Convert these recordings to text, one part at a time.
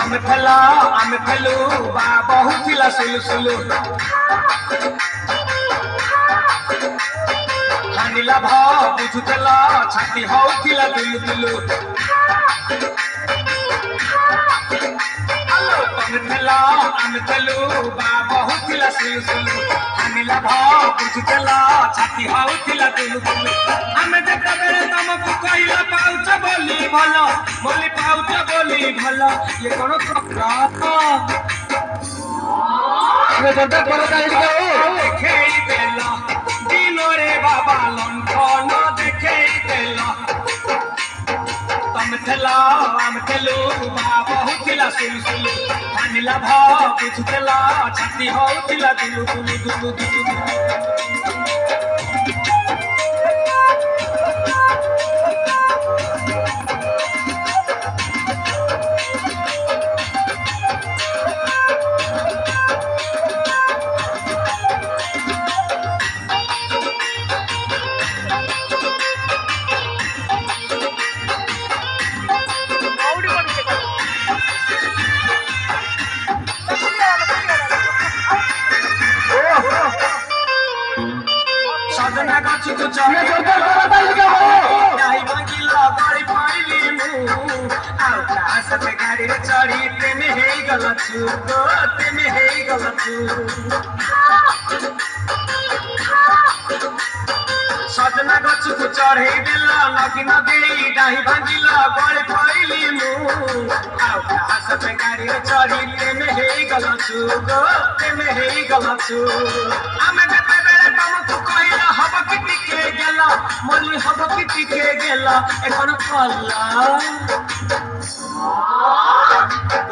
आम खेलु बा बहुत थिला सुलु सुलु खानिला भ बुझुतेला छाती हौथिला दुलु दुलु आम खेलु बा बहुत थिला सुलु सुलु खानिला भ बुझुतेला छाती हौथिला दुलु दुलु आमे देखा बेले तमकु कहिला पाउछ बोली भलो बोली पाउछ बोली भलो ये कोन प्रकार रे दंता पर देखेई देला दिनो रे बाबा लंठन देखेई देला आम खेलु बा बहुत थिला सुलु सुलु खानिला भ बुझुतेला छाती हौथिला दुलु दुलु दुलु दुलु सजना गाछी को चढ़े नहीं मंगिला बड़ी पाइली मु आकाश पे गाड़ी चढ़ी तेने हे गलछु तेने हे गलछु सजना गाछी को चढ़े देला नगी नदी नहीं भांगिला बड़ी पाइली मु आकाश पे गाड़ी चढ़ी तेने हे गलछु तेने हे गलछु आमे देखते बेले तमकु कहिला हब किटी के गेला मोली हब किटी के गेला एखन कल्ला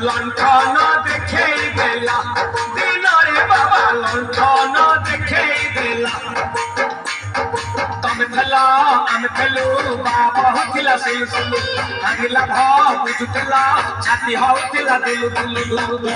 लंठन देखेई देला दिन रे बाबा लंठन देखेई देला आम खेलु बा बहुत थिला सुलु सुलु खानिला भ बुझुतेला छाती हौथिला दुलु दुलु दुलु दुलु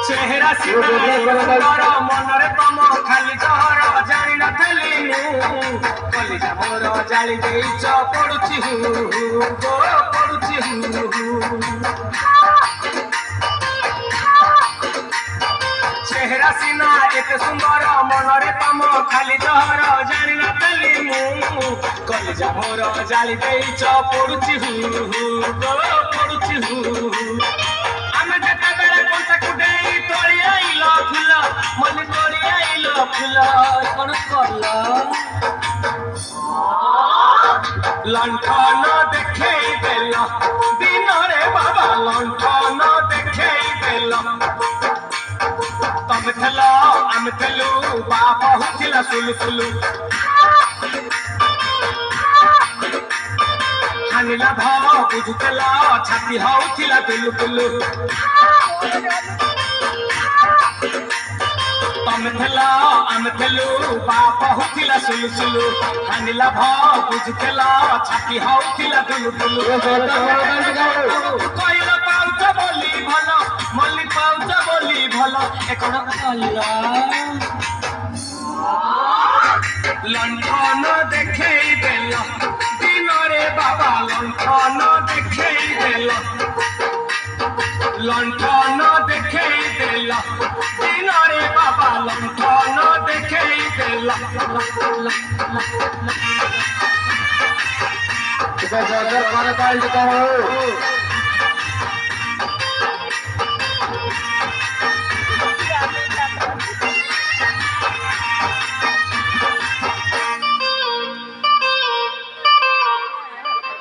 चेहरा सीधा मनरे तम खाली जहर जानी न थली कलिजा मोर जाली देइछ पडुछि पडुछि चेहरा सीना एक सुंदर मनरे तम खाली जहर जानी न थली कलिजा मोर जाली देइछ पडुछि पडुछि आमे जते बेले कोंता कुडे तोली आइलो फुला मली तोली आइलो फुला कोन करला लंठन देखेई देला दिन रे बाबा लंठन देखेई देला आम खेलु बा बहुत थिला सुलु सुलु खानिला भ बुझुतेला छाती हौथिला दुलु दुलु आम खेलु बा बहुत थिला सुलु सुलु खानिला भ बुझुतेला छाती हौथिला दुलु दुलु कहिला पाउछ बोली भलो मल्ली पाउछ बोली भलो एकन कल्ला लंठन देखेई देला दिन रे बाबा लंठन देखेई देला लंठन देखेई देला दिन रे बाबा लंठन देखेई देला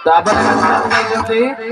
Dapat